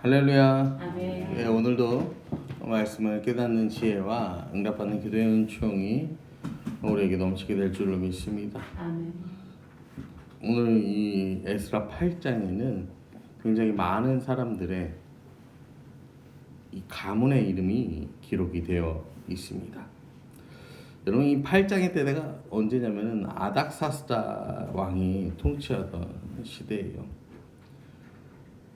할렐루야. 아멘. 예, 오늘도 말씀을 깨닫는 지혜와 응답받는 기도의 은총이 우리에게 넘치게 될 줄로 믿습니다. 아멘. 오늘 이 에스라 8장에는 굉장히 많은 사람들의 이 가문의 이름이 기록이 되어 있습니다. 여러분, 이 8장의 때가 언제냐면은 아닥사스다 왕이 통치하던 시대예요.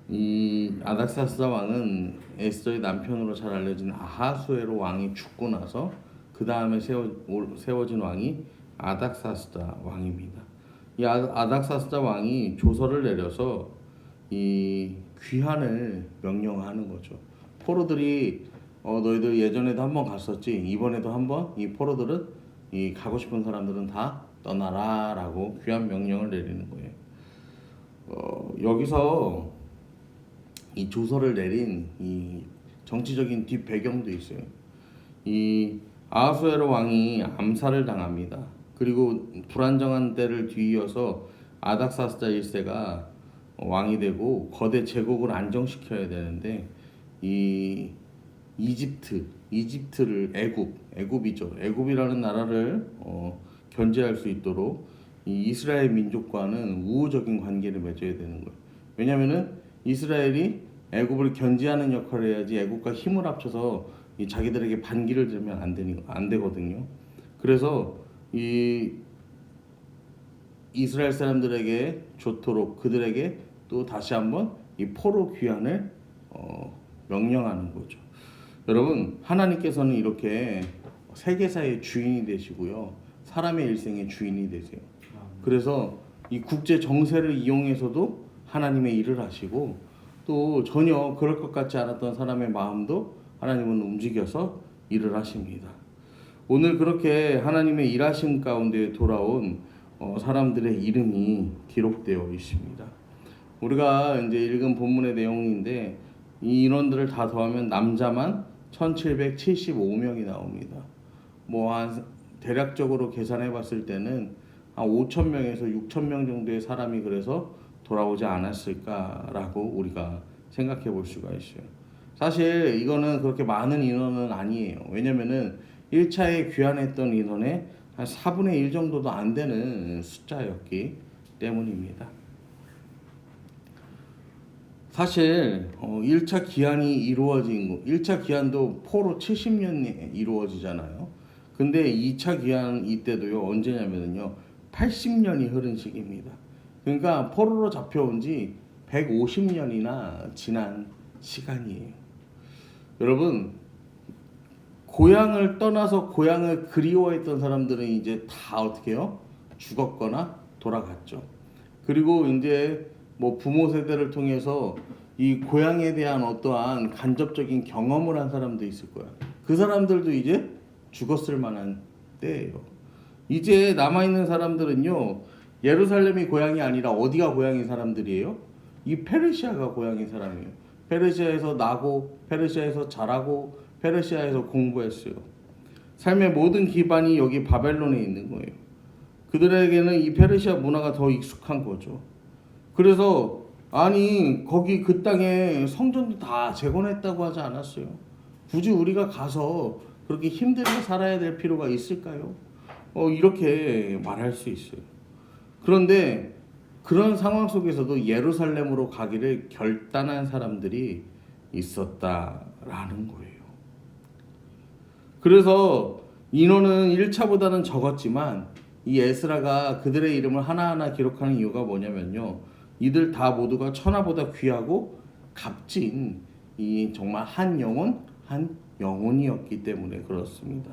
이 아닥사스다 왕은 에스더의 남편으로 잘 알려진 아하수에로 왕이 죽고 나서 그 다음에 세워진 왕이 아닥사스다 왕입니다. 이 아닥사스다 왕이 조서를 내려서 이 귀환을 명령하는 거죠. 포로들이 너희들 예전에도 한번 갔었지, 이번에도 한번 이 포로들은 이 가고 싶은 사람들은 다 떠나라라고 귀환 명령을 내리는 거예요. 여기서 이 조서를 내린 이 정치적인 뒷 배경도 있어요. 이 아하수에로 왕이 암살을 당합니다. 그리고 불안정한 때를 뒤이어서 아닥사스다 1세가 왕이 되고 거대 제국을 안정시켜야 되는데 이 이집트를 애굽이죠. 애굽이라는 나라를 견제할 수 있도록 이 이스라엘 민족과는 우호적인 관계를 맺어야 되는 거예요. 왜냐하면은 이스라엘이 애굽을 견제하는 역할을 해야지 애굽과 힘을 합쳐서 이 자기들에게 반기를 들면 안 되거든요. 그래서 이 이스라엘 사람들에게 좋도록 그들에게 또 다시 한번 이 포로 귀환을 명령하는 거죠. 여러분, 하나님께서는 이렇게 세계사의 주인이 되시고요, 사람의 일생의 주인이 되세요. 그래서 이 국제 정세를 이용해서도 하나님의 일을 하시고, 또 전혀 그럴 것 같지 않았던 사람의 마음도 하나님은 움직여서 일을 하십니다. 오늘 그렇게 하나님의 일하심 가운데 돌아온 사람들의 이름이 기록되어 있습니다. 우리가 이제 읽은 본문의 내용인데 이 인원들을 다 더하면 남자만 1775명이 나옵니다. 한 대략적으로 계산해 봤을 때는 한 5,000명에서 6,000명 정도의 사람이 그래서 돌아오지 않았을까라고 우리가 생각해 볼 수가 있어요. 사실 이거는 그렇게 많은 인원은 아니에요. 왜냐면은 1차에 귀환했던 인원의 한 4분의 1 정도도 안 되는 숫자였기 때문입니다. 사실 1차 귀환이 1차 귀환도 포로 70년에 이루어지잖아요. 근데 2차 귀환 이때도요, 언제냐면요 80년이 흐른 시기입니다. 그러니까 포로로 잡혀온 지 150년이나 지난 시간이에요. 여러분, 고향을 떠나서 고향을 그리워했던 사람들은 이제 다 어떻게 해요? 죽었거나 돌아갔죠. 그리고 이제 부모 세대를 통해서 이 고향에 대한 어떠한 간접적인 경험을 한 사람도 있을 거야. 그 사람들도 이제 죽었을 만한 때예요. 이제 남아있는 사람들은요, 예루살렘이 고향이 아니라 어디가 고향인 사람들이에요? 이 페르시아가 고향인 사람이에요. 페르시아에서 나고, 페르시아에서 자라고, 페르시아에서 공부했어요. 삶의 모든 기반이 여기 바벨론에 있는 거예요. 그들에게는 이 페르시아 문화가 더 익숙한 거죠. 그래서 거기 그 땅에 성전도 다 재건했다고 하지 않았어요. 굳이 우리가 가서 그렇게 힘들게 살아야 될 필요가 있을까요? 이렇게 말할 수 있어요. 그런데 그런 상황 속에서도 예루살렘으로 가기를 결단한 사람들이 있었다라는 거예요. 그래서 인원은 1차보다는 적었지만 이 에스라가 그들의 이름을 하나하나 기록하는 이유가 뭐냐면요, 이들 다 모두가 천하보다 귀하고 값진 이 정말 한 영혼이었기 때문에 그렇습니다.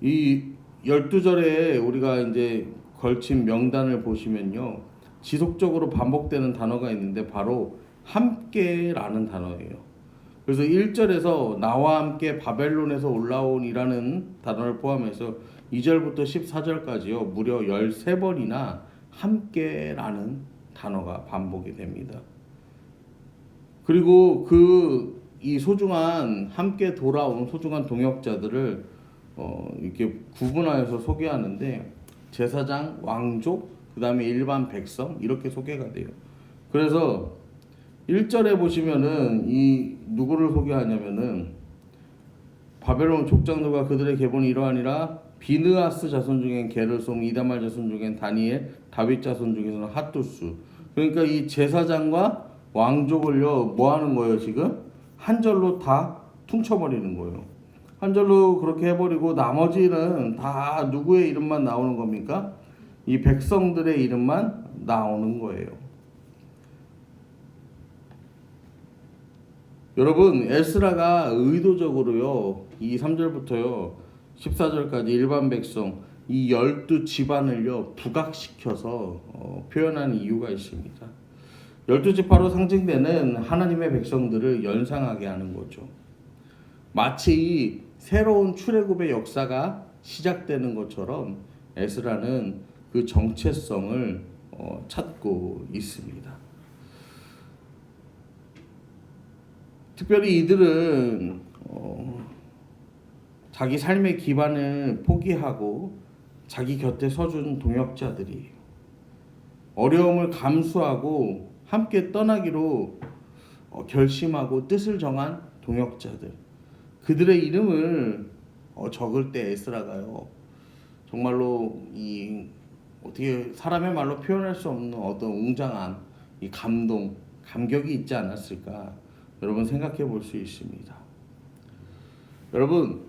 이 12절에 우리가 이제 걸친 명단을 보시면요, 지속적으로 반복되는 단어가 있는데 바로 함께라는 단어예요. 그래서 1절에서 나와 함께 바벨론에서 올라온이라는 단어를 포함해서 2절부터 14절까지요 무려 13번이나 함께라는 단어가 반복이 됩니다. 그리고 이 소중한 함께 돌아온 소중한 동역자들을 이렇게 구분하여서 소개하는데 제사장, 왕족, 그 다음에 일반 백성 이렇게 소개가 돼요. 그래서 1절에 보시면은 이 누구를 소개하냐면은 바벨론 족장들과 그들의 계보는 이러하니라. 비느하스 자손 중엔 게르솜, 이다말 자손 중엔 다니엘, 다윗 자손 중에서는 핫두스. 그러니까 이 제사장과 왕족을요 뭐 하는 거예요? 지금 한 절로 다 퉁쳐버리는 거예요. 한 절로 그렇게 해버리고 나머지는 다 누구의 이름만 나오는 겁니까? 이 백성들의 이름만 나오는 거예요. 여러분, 에스라가 의도적으로요 이 3절부터요 14절까지 일반 백성 이 12집안을요 부각시켜서 표현한 이유가 있습니다. 12지파로 상징되는 하나님의 백성들을 연상하게 하는 거죠. 마치 새로운 출애굽의 역사가 시작되는 것처럼 에스라는 그 정체성을 찾고 있습니다. 특별히 이들은 자기 삶의 기반을 포기하고 자기 곁에 서준 동역자들이 어려움을 감수하고 함께 떠나기로 결심하고 뜻을 정한 동역자들. 그들의 이름을 적을 때 에스라가요 정말로 이 어떻게 사람의 말로 표현할 수 없는 어떤 웅장한 이 감격이 있지 않았을까 여러분 생각해 볼 수 있습니다. 여러분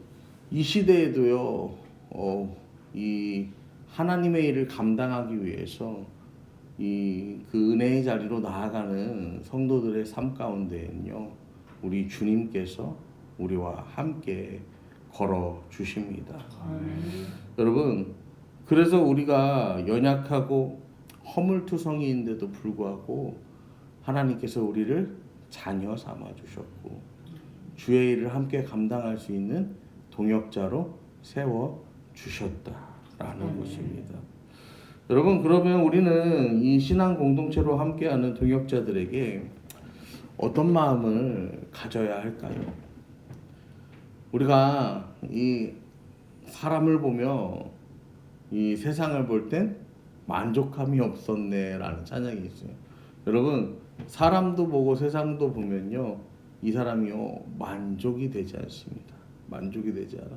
이 시대에도요 이 하나님의 일을 감당하기 위해서 이 그 은혜의 자리로 나아가는 성도들의 삶 가운데는요 우리 주님께서 우리와 함께 걸어 주십니다. 여러분 그래서 우리가 연약하고 허물투성이인데도 불구하고 하나님께서 우리를 자녀 삼아 주셨고 주의 일을 함께 감당할 수 있는 동역자로 세워 주셨다라는 것입니다. 여러분 그러면 우리는 이 신앙 공동체로 함께하는 동역자들에게 어떤 마음을 가져야 할까요? 우리가 이 사람을 보며 이 세상을 볼 땐 만족함이 없었네라는 찬양이 있어요. 여러분 사람도 보고 세상도 보면요 이 사람이요 만족이 되지 않습니다. 만족이 되지 않아.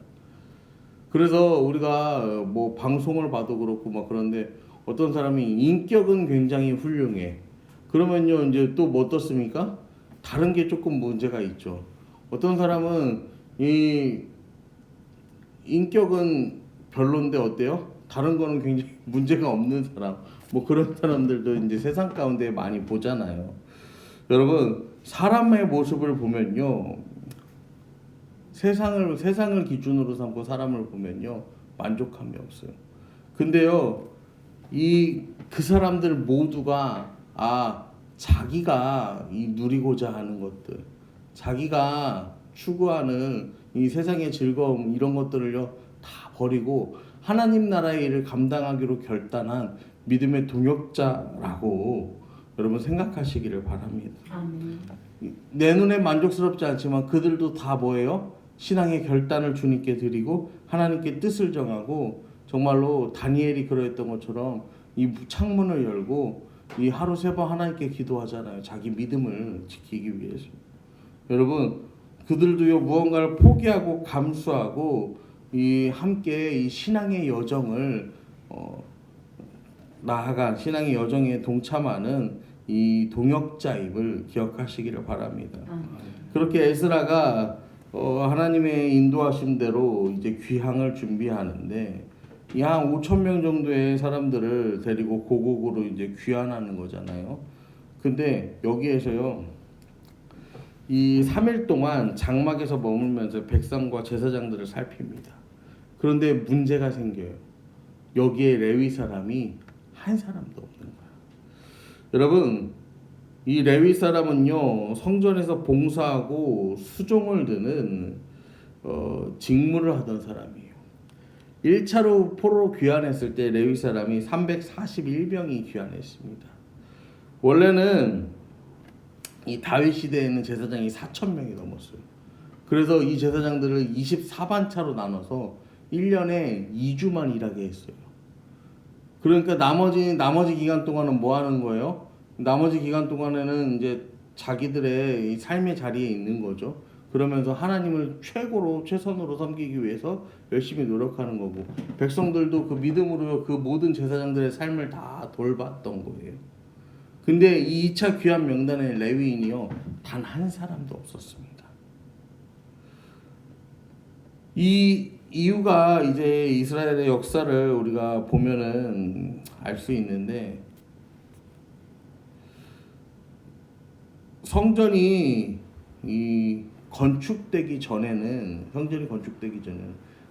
그래서 우리가 뭐 방송을 봐도 그렇고 막 그런데 어떤 사람이 인격은 굉장히 훌륭해. 그러면요 이제 또 뭐 떴습니까? 다른 게 조금 문제가 있죠. 어떤 사람은 이 인격은 별론데 어때요? 다른 거는 굉장히 문제가 없는 사람. 뭐 그런 사람들도 이제 세상 가운데 많이 보잖아요. 여러분 사람의 모습을 보면요. 세상을 기준으로 삼고 사람을 보면요 만족함이 없어요. 근데요 그 사람들 모두가 자기가 이 누리고자 하는 것들, 자기가 추구하는 이 세상의 즐거움 이런 것들을요 다 버리고 하나님 나라의 일을 감당하기로 결단한 믿음의 동역자라고 여러분 생각하시기를 바랍니다. 내 눈에 만족스럽지 않지만 그들도 다 뭐예요? 신앙의 결단을 주님께 드리고 하나님께 뜻을 정하고 정말로 다니엘이 그러했던 것처럼 이 창문을 열고 이 하루 3번 하나님께 기도하잖아요. 자기 믿음을 지키기 위해서. 여러분 그들도요 무언가를 포기하고 감수하고 이 함께 이 신앙의 여정을 나아간 신앙의 여정에 동참하는 이 동역자임을 기억하시기를 바랍니다. 그렇게 에스라가 하나님의 인도하심대로 이제 귀향을 준비하는데 이 한 5천 명 정도의 사람들을 데리고 고국으로 이제 귀환하는 거잖아요. 근데 여기에서요 이 3일 동안 장막에서 머물면서 백성과 제사장들을 살핍니다. 그런데 문제가 생겨요. 여기에 레위 사람이 한 사람도 없는 거예요. 여러분 이 레위 사람은요 성전에서 봉사하고 수종을 드는 직무를 하던 사람이에요. 1차로 포로로 귀환했을 때 레위 사람이 341명이 귀환했습니다. 원래는 이 다윗 시대에는 제사장이 4,000명이 넘었어요. 그래서 이 제사장들을 24반차로 나눠서 1년에 2주만 일하게 했어요. 그러니까 나머지 기간 동안은 뭐 하는 거예요? 나머지 기간 동안에는 이제 자기들의 이 삶의 자리에 있는 거죠. 그러면서 하나님을 최고로 최선으로 섬기기 위해서 열심히 노력하는 거고, 백성들도 그 믿음으로 그 모든 제사장들의 삶을 다 돌봤던 거예요. 근데 이 2차 귀환 명단에 레위인이요 단 한 사람도 없었습니다. 이 이유가 이제 이스라엘의 역사를 우리가 보면은 알 수 있는데, 성전이 건축되기 전에는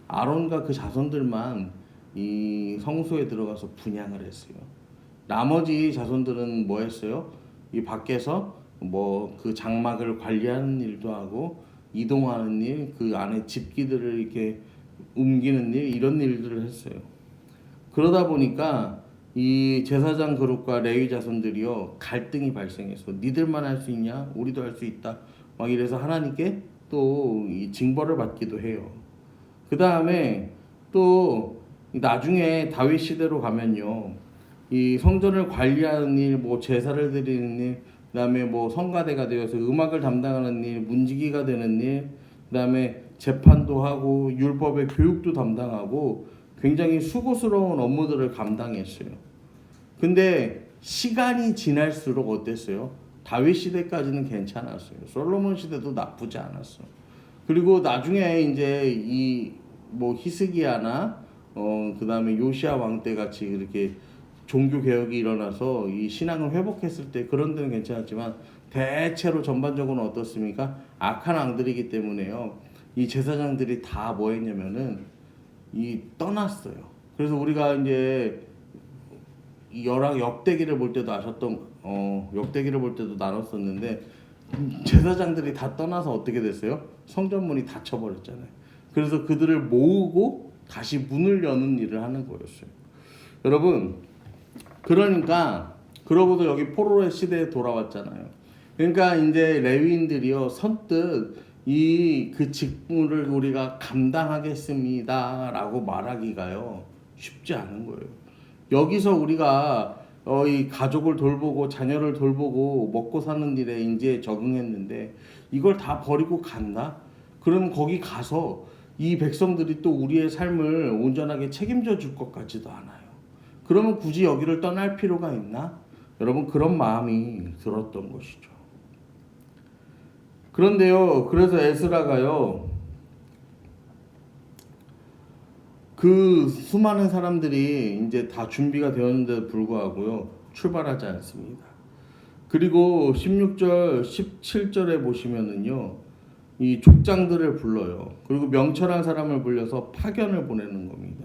아론과 그 자손들만 이 성소에 들어가서 분향을 했어요. 나머지 자손들은 뭐 했어요? 이 밖에서 뭐 그 장막을 관리하는 일도 하고, 이동하는 일, 그 안에 집기들을 이렇게 옮기는 일, 이런 일들을 했어요. 그러다 보니까 이 제사장 그룹과 레위 자손들이요 갈등이 발생해서, 니들만 할 수 있냐? 우리도 할 수 있다. 막 이래서 하나님께 또 이 징벌을 받기도 해요. 그 다음에 또 나중에 다윗 시대로 가면요, 이 성전을 관리하는 일, 뭐 제사를 드리는 일, 그다음에 뭐 성가대가 되어서 음악을 담당하는 일, 문지기가 되는 일, 그다음에 재판도 하고 율법의 교육도 담당하고 굉장히 수고스러운 업무들을 감당했어요. 근데 시간이 지날수록 어땠어요? 다윗 시대까지는 괜찮았어요. 솔로몬 시대도 나쁘지 않았어. 그리고 나중에 이제 이 뭐 히스기야나 그다음에 요시야 왕 때 같이 이렇게 종교 개혁이 일어나서 이 신앙을 회복했을 때 그런 데는 괜찮았지만, 대체로 전반적으로는 어떻습니까? 악한 왕들이기 때문에요. 이 제사장들이 다 뭐 했냐면은 이 떠났어요. 그래서 우리가 이제 이 역대기를 볼 때도 역대기를 볼 때도 나눴었는데, 제사장들이 다 떠나서 어떻게 됐어요? 성전문이 닫혀버렸잖아요. 그래서 그들을 모으고 다시 문을 여는 일을 하는 거였어요. 여러분, 그러니까 그러고도 여기 포로의 시대에 돌아왔잖아요. 그러니까 이제 레위인들이요 선뜻 그 직무를 우리가 감당하겠습니다라고 말하기가요 쉽지 않은 거예요. 여기서 우리가 이 가족을 돌보고 자녀를 돌보고 먹고 사는 일에 이제 적응했는데, 이걸 다 버리고 간다? 그러면 거기 가서 이 백성들이 또 우리의 삶을 온전하게 책임져 줄 것 같지도 않아요. 그러면 굳이 여기를 떠날 필요가 있나? 여러분, 그런 마음이 들었던 것이죠. 그런데요, 그래서 에스라가요, 그 수많은 사람들이 이제 다 준비가 되었는데도 불구하고요, 출발하지 않습니다. 그리고 16절, 17절에 보시면은요, 이 족장들을 불러요. 그리고 명철한 사람을 불려서 파견을 보내는 겁니다.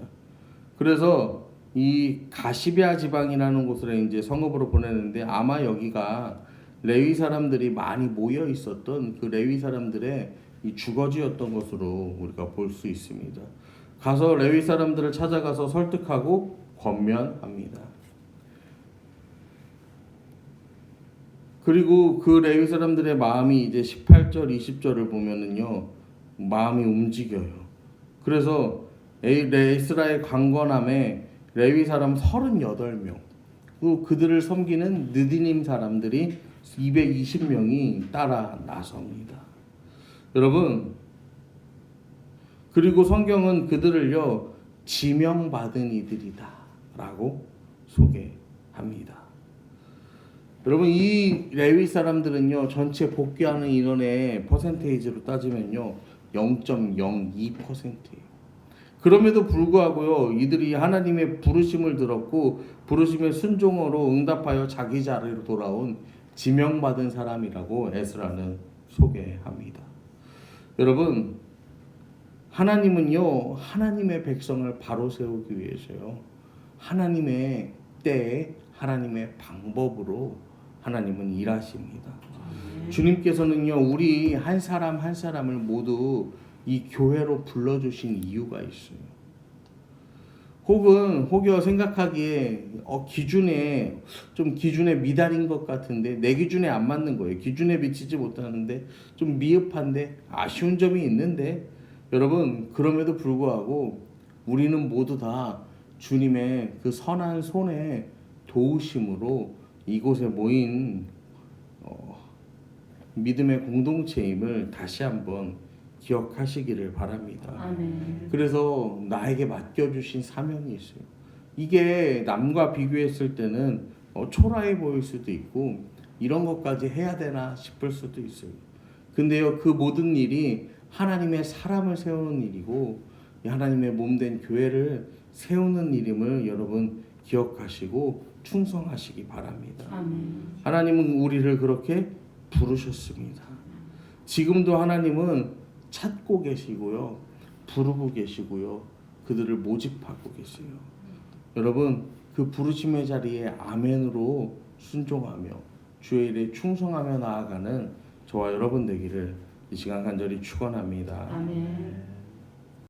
그래서 이 가시베아 지방이라는 곳을 이제 성읍으로 보내는데, 아마 여기가 레위 사람들이 많이 모여 있었던 그 레위 사람들의 이 주거지였던 것으로 우리가 볼 수 있습니다. 가서 레위 사람들을 찾아가서 설득하고 권면합니다. 그리고 그 레위 사람들의 마음이 이제 18절, 20절을 보면은요, 마음이 움직여요. 그래서 에스라의 강권함에 레위 사람 38명, 또 그들을 섬기는 느디님 사람들이 220명이 따라 나섭니다. 여러분, 그리고 성경은 그들을요 지명받은 이들이다 라고 소개합니다. 여러분, 이 레위 사람들은요 전체 복귀하는 인원의 퍼센테이지로 따지면요 0.02%예요. 그럼에도 불구하고요 이들이 하나님의 부르심을 들었고 부르심의 순종으로 응답하여 자기 자리로 돌아온 지명받은 사람이라고 에스라는 소개합니다. 여러분, 하나님은요 하나님의 백성을 바로 세우기 위해서요 하나님의 때에 하나님의 방법으로 하나님은 일하십니다. 주님께서는요 우리 한 사람 한 사람을 모두 이 교회로 불러주신 이유가 있어요. 혹여 생각하기에 기준에 미달인 것 같은데, 내 기준에 안 맞는 거예요. 기준에 미치지 못하는데 좀 미흡한데 아쉬운 점이 있는데, 여러분 그럼에도 불구하고 우리는 모두 다 주님의 그 선한 손에 도우심으로 이곳에 모인 믿음의 공동체임을 다시 한번 기억하시기를 바랍니다. 아멘. 그래서 나에게 맡겨주신 사명이 있어요. 이게 남과 비교했을 때는 초라해 보일 수도 있고 이런 것까지 해야 되나 싶을 수도 있어요. 근데요, 그 모든 일이 하나님의 사람을 세우는 일이고 하나님의 몸된 교회를 세우는 일임을 여러분 기억하시고 충성하시기 바랍니다. 아멘. 하나님은 우리를 그렇게 부르셨습니다. 지금도 하나님은 찾고 계시고요, 부르고 계시고요, 그들을 모집하고 계세요. 여러분, 그 부르심의 자리에 아멘으로 순종하며 주의 일에 충성하며 나아가는 저와 여러분 되기를 이 시간 간절히 축원합니다. 아멘.